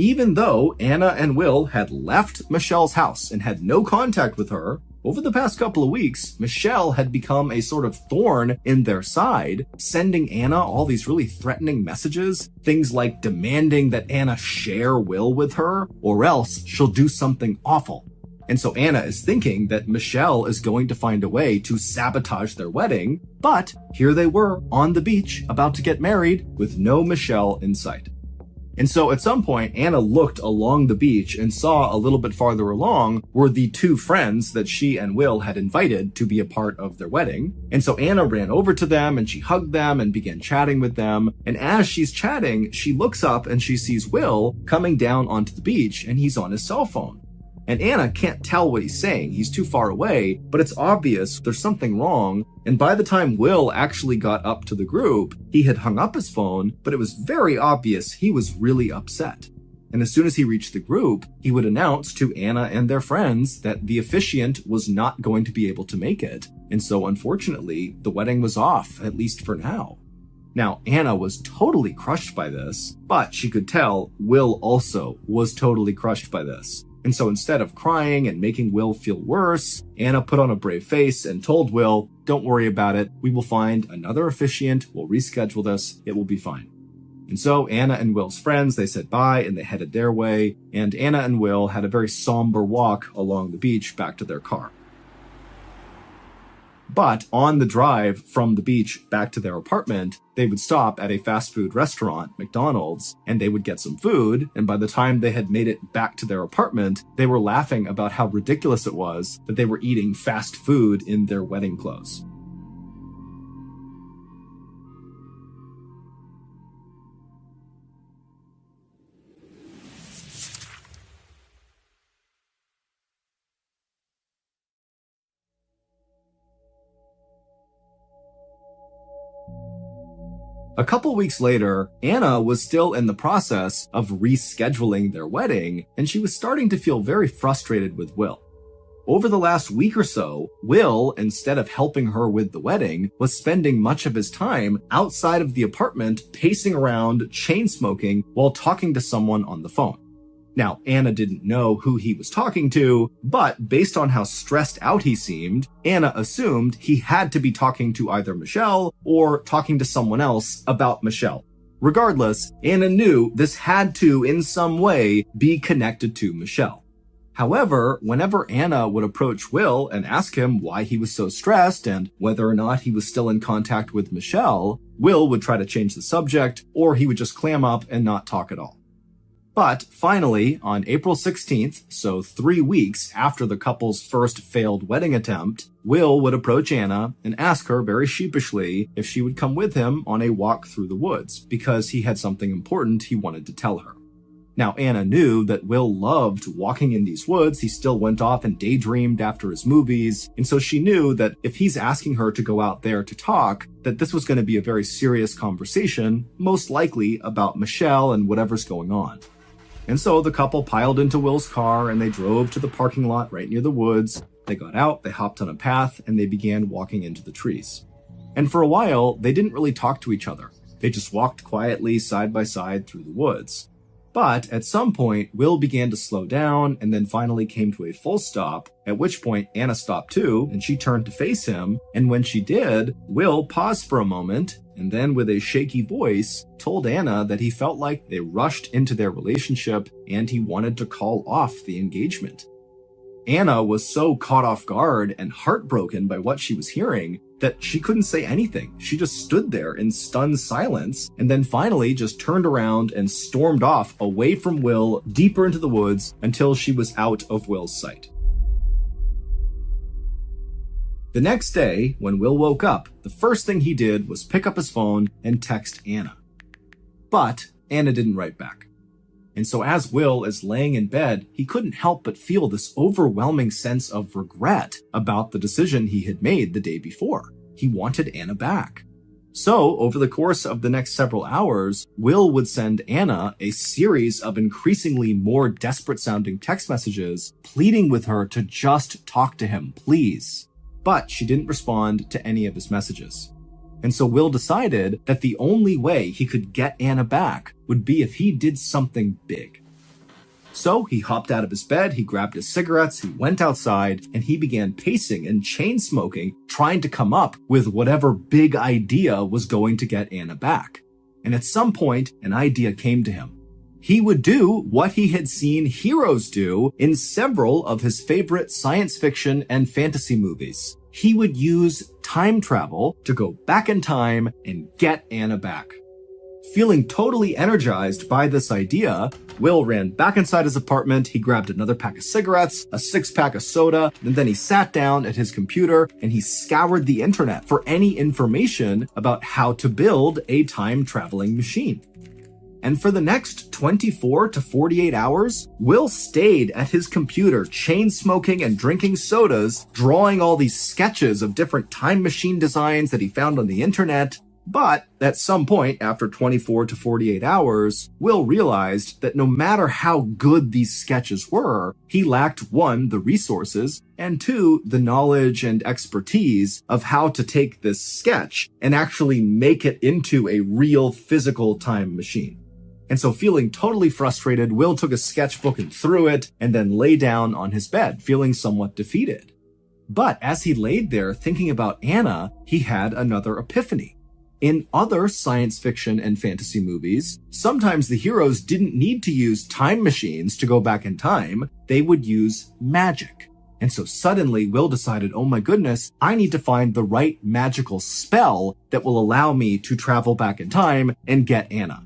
A: Even though Anna and Will had left Michelle's house and had no contact with her, over the past couple of weeks, Michelle had become a sort of thorn in their side, sending Anna all these really threatening messages, things like demanding that Anna share Will with her, or else she'll do something awful. And so Anna is thinking that Michelle is going to find a way to sabotage their wedding, but here they were on the beach about to get married with no Michelle in sight. And so at some point, Anna looked along the beach and saw a little bit farther along were the two friends that she and Will had invited to be a part of their wedding. And so Anna ran over to them and she hugged them and began chatting with them. And as she's chatting, she looks up and she sees Will coming down onto the beach and he's on his cell phone. And Anna can't tell what he's saying. He's too far away, but it's obvious there's something wrong. And by the time Will actually got up to the group, he had hung up his phone, but it was very obvious he was really upset. And as soon as he reached the group, he would announce to Anna and their friends that the officiant was not going to be able to make it. And so unfortunately, the wedding was off, at least for now. Now, Anna was totally crushed by this, but she could tell Will also was totally crushed by this. And so instead of crying and making Will feel worse, Anna put on a brave face and told Will, don't worry about it. We will find another officiant. We'll reschedule this. It will be fine. And so Anna and Will's friends, they said bye and they headed their way. And Anna and Will had a very somber walk along the beach back to their car. But on the drive from the beach back to their apartment, they would stop at a fast food restaurant, McDonald's, and they would get some food. And by the time they had made it back to their apartment, they were laughing about how ridiculous it was that they were eating fast food in their wedding clothes. A couple weeks later, Anna was still in the process of rescheduling their wedding, and she was starting to feel very frustrated with Will. Over the last week or so, Will, instead of helping her with the wedding, was spending much of his time outside of the apartment, pacing around, chain smoking, while talking to someone on the phone. Now, Anna didn't know who he was talking to, but based on how stressed out he seemed, Anna assumed he had to be talking to either Michelle or talking to someone else about Michelle. Regardless, Anna knew this had to, in some way, be connected to Michelle. However, whenever Anna would approach Will and ask him why he was so stressed and whether or not he was still in contact with Michelle, Will would try to change the subject, or he would just clam up and not talk at all. But finally, on April 16th, so 3 weeks after the couple's first failed wedding attempt, Will would approach Anna and ask her very sheepishly if she would come with him on a walk through the woods, because he had something important he wanted to tell her. Now, Anna knew that Will loved walking in these woods. He still went off and daydreamed after his movies. And so she knew that if he's asking her to go out there to talk, that this was going to be a very serious conversation, most likely about Michelle and whatever's going on. And so the couple piled into Will's car and they drove to the parking lot right near the woods. They got out, they hopped on a path, and they began walking into the trees. And for a while, they didn't really talk to each other. They just walked quietly side by side through the woods. But at some point, Will began to slow down and then finally came to a full stop, at which point Anna stopped too, and she turned to face him. And when she did, Will paused for a moment, and then with a shaky voice, told Anna that he felt like they rushed into their relationship and he wanted to call off the engagement. Anna was so caught off guard and heartbroken by what she was hearing that she couldn't say anything. She just stood there in stunned silence and then finally just turned around and stormed off away from Will deeper into the woods until she was out of Will's sight. The next day, when Will woke up, the first thing he did was pick up his phone and text Anna. But Anna didn't write back. And so as Will is laying in bed, he couldn't help but feel this overwhelming sense of regret about the decision he had made the day before. He wanted Anna back. So over the course of the next several hours, Will would send Anna a series of increasingly more desperate sounding text messages, pleading with her to just talk to him, please. But she didn't respond to any of his messages. And so Will decided that the only way he could get Anna back would be if he did something big. So he hopped out of his bed, he grabbed his cigarettes, he went outside, and he began pacing and chain smoking, trying to come up with whatever big idea was going to get Anna back. And at some point, an idea came to him. He would do what he had seen heroes do in several of his favorite science fiction and fantasy movies. He would use time travel to go back in time and get Anna back. Feeling totally energized by this idea, Will ran back inside his apartment, he grabbed another pack of cigarettes, a 6-pack of soda, and then he sat down at his computer and he scoured the internet for any information about how to build a time-traveling machine. And for the next 24 to 48 hours, Will stayed at his computer, chain smoking and drinking sodas, drawing all these sketches of different time machine designs that he found on the internet. But at some point, after 24 to 48 hours, Will realized that no matter how good these sketches were, he lacked 1, the resources, and 2, the knowledge and expertise of how to take this sketch and actually make it into a real physical time machine. And so feeling totally frustrated, Will took a sketchbook and threw it, and then lay down on his bed, feeling somewhat defeated. But as he laid there thinking about Anna, he had another epiphany. In other science fiction and fantasy movies, sometimes the heroes didn't need to use time machines to go back in time, they would use magic. And so suddenly Will decided, oh my goodness, I need to find the right magical spell that will allow me to travel back in time and get Anna.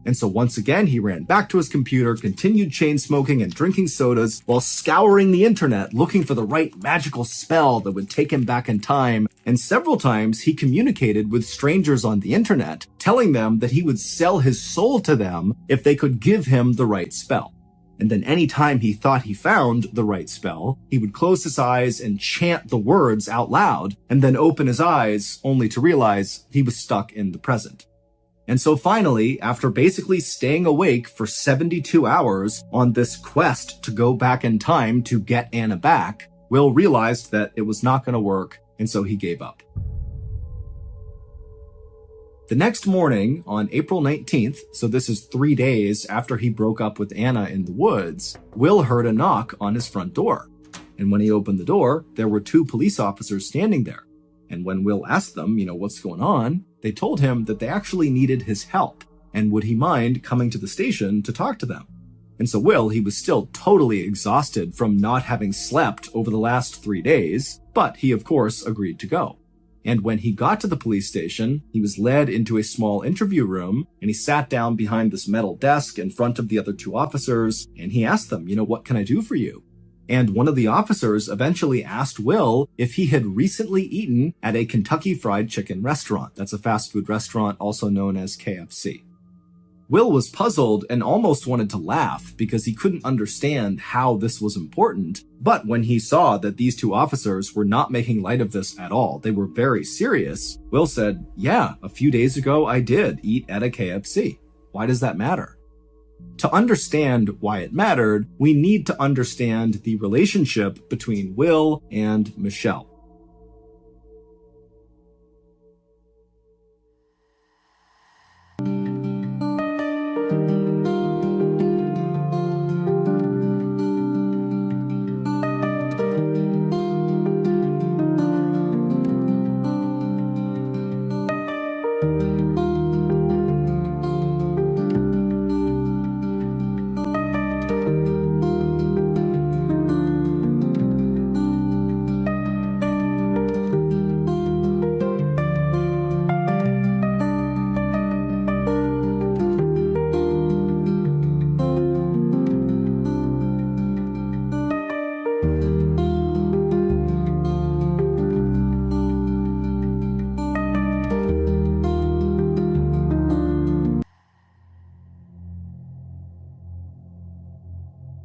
A: And so once again, he ran back to his computer, continued chain smoking and drinking sodas while scouring the internet looking for the right magical spell that would take him back in time. And several times he communicated with strangers on the internet, telling them that he would sell his soul to them if they could give him the right spell. And then anytime he thought he found the right spell, he would close his eyes and chant the words out loud, and then open his eyes only to realize he was stuck in the present. And so finally, after basically staying awake for 72 hours on this quest to go back in time to get Anna back, Will realized that it was not going to work, and so he gave up. The next morning, on April 19th, so this is 3 days after he broke up with Anna in the woods, Will heard a knock on his front door. And when he opened the door, there were 2 police officers standing there. And when Will asked them, what's going on, they told him that they actually needed his help, and would he mind coming to the station to talk to them. And so Will, he was still totally exhausted from not having slept over the last 3 days, but he of course agreed to go. And when he got to the police station, he was led into a small interview room, and he sat down behind this metal desk in front of the other 2 officers, and he asked them, what can I do for you? And one of the officers eventually asked Will if he had recently eaten at a Kentucky Fried Chicken restaurant. That's a fast food restaurant also known as KFC. Will was puzzled and almost wanted to laugh because he couldn't understand how this was important. But when he saw that these 2 officers were not making light of this at all, they were very serious, Will said, yeah, a few days ago I did eat at a KFC. Why does that matter? To understand why it mattered, we need to understand the relationship between Will and Michelle.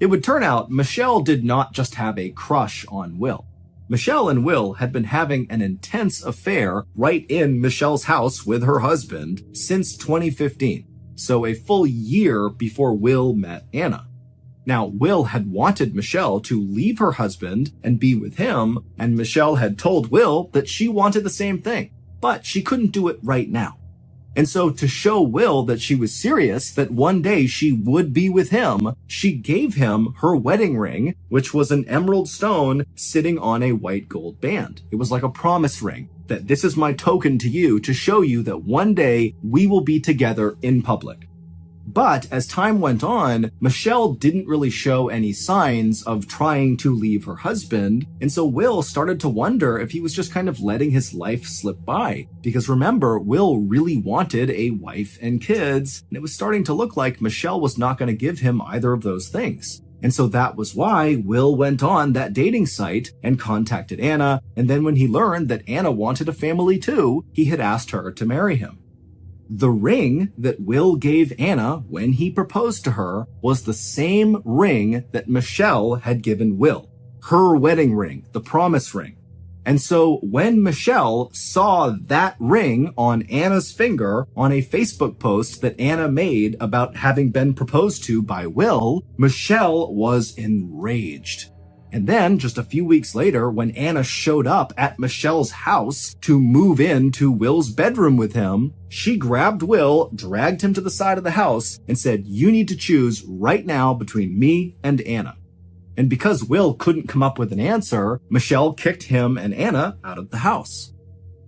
A: It would turn out Michelle did not just have a crush on Will. Michelle and Will had been having an intense affair right in Michelle's house with her husband since 2015, so a full year before Will met Anna. Now, Will had wanted Michelle to leave her husband and be with him, and Michelle had told Will that she wanted the same thing, but she couldn't do it right now. And so to show Will that she was serious, that one day she would be with him, she gave him her wedding ring, which was an emerald stone sitting on a white gold band. It was like a promise ring, that this is my token to you to show you that one day we will be together in public. But as time went on, Michelle didn't really show any signs of trying to leave her husband, and so Will started to wonder if he was just kind of letting his life slip by. Because remember, Will really wanted a wife and kids, and it was starting to look like Michelle was not going to give him either of those things. And so that was why Will went on that dating site and contacted Anna, and then when he learned that Anna wanted a family too, he had asked her to marry him. The ring that Will gave Anna when he proposed to her was the same ring that Michelle had given Will. Her wedding ring, the promise ring. And so when Michelle saw that ring on Anna's finger on a Facebook post that Anna made about having been proposed to by Will, Michelle was enraged. And then, just a few weeks later, when Anna showed up at Michelle's house to move into Will's bedroom with him, she grabbed Will, dragged him to the side of the house, and said, "You need to choose right now between me and Anna." And because Will couldn't come up with an answer, Michelle kicked him and Anna out of the house.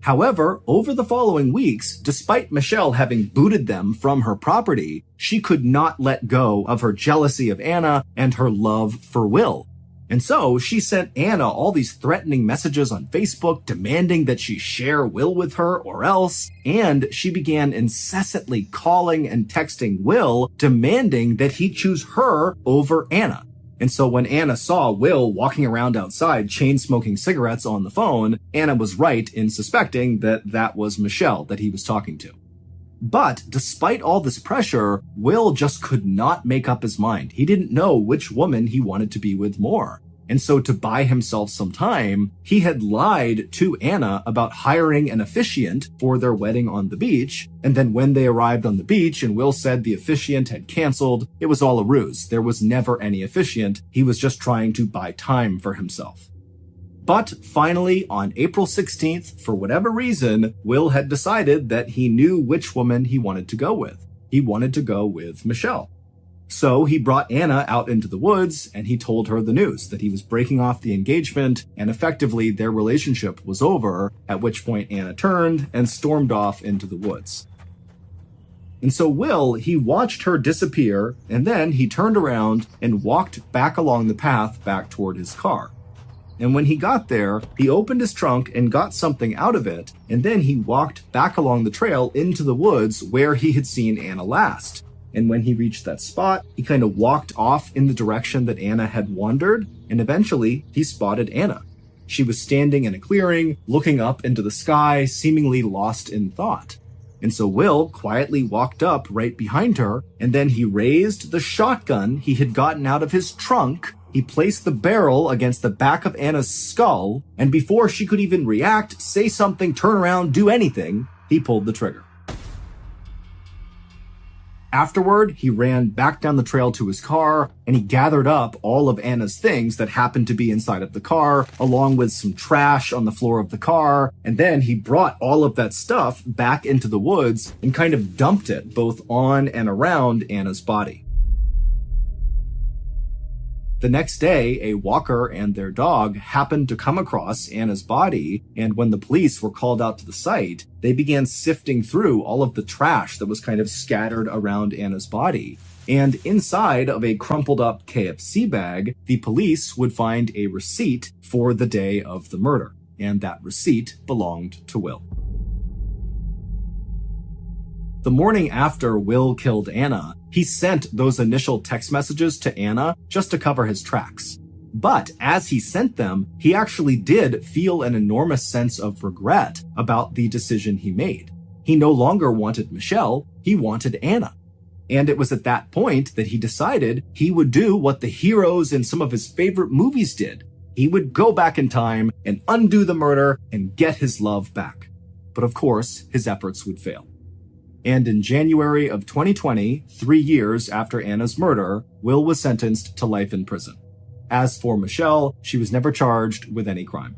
A: However, over the following weeks, despite Michelle having booted them from her property, she could not let go of her jealousy of Anna and her love for Will. And so she sent Anna all these threatening messages on Facebook demanding that she share Will with her or else, and she began incessantly calling and texting Will demanding that he choose her over Anna. And so when Anna saw Will walking around outside chain-smoking cigarettes on the phone, Anna was right in suspecting that that was Michelle that he was talking to. But despite all this pressure, Will just could not make up his mind. He didn't know which woman he wanted to be with more. And so to buy himself some time, he had lied to Anna about hiring an officiant for their wedding on the beach. And then when they arrived on the beach and Will said the officiant had canceled, it was all a ruse. There was never any officiant. He was just trying to buy time for himself. But finally, on April 16th, for whatever reason, Will had decided that he knew which woman he wanted to go with. He wanted to go with Michelle. So he brought Anna out into the woods and he told her the news that he was breaking off the engagement and effectively their relationship was over, at which point Anna turned and stormed off into the woods. And so Will, he watched her disappear and then he turned around and walked back along the path back toward his car. And when he got there, he opened his trunk and got something out of it, and then he walked back along the trail into the woods where he had seen Anna last. And when he reached that spot, he kind of walked off in the direction that Anna had wandered, and eventually he spotted Anna. She was standing in a clearing, looking up into the sky, seemingly lost in thought. And so Will quietly walked up right behind her, and then he raised the shotgun he had gotten out of his trunk. He placed the barrel against the back of Anna's skull, and before she could even react, say something, turn around, do anything, he pulled the trigger. Afterward, he ran back down the trail to his car, and he gathered up all of Anna's things that happened to be inside of the car, along with some trash on the floor of the car, and then he brought all of that stuff back into the woods and kind of dumped it both on and around Anna's body. The next day, a walker and their dog happened to come across Anna's body, and when the police were called out to the site, they began sifting through all of the trash that was kind of scattered around Anna's body. And inside of a crumpled up KFC bag, the police would find a receipt for the day of the murder, and that receipt belonged to Will. The morning after Will killed Anna, he sent those initial text messages to Anna just to cover his tracks. But as he sent them, he actually did feel an enormous sense of regret about the decision he made. He no longer wanted Michelle, he wanted Anna. And it was at that point that he decided he would do what the heroes in some of his favorite movies did. He would go back in time and undo the murder and get his love back. But of course, his efforts would fail. And in January of 2020, 3 years after Anna's murder, Will was sentenced to life in prison. As for Michelle, she was never charged with any crime.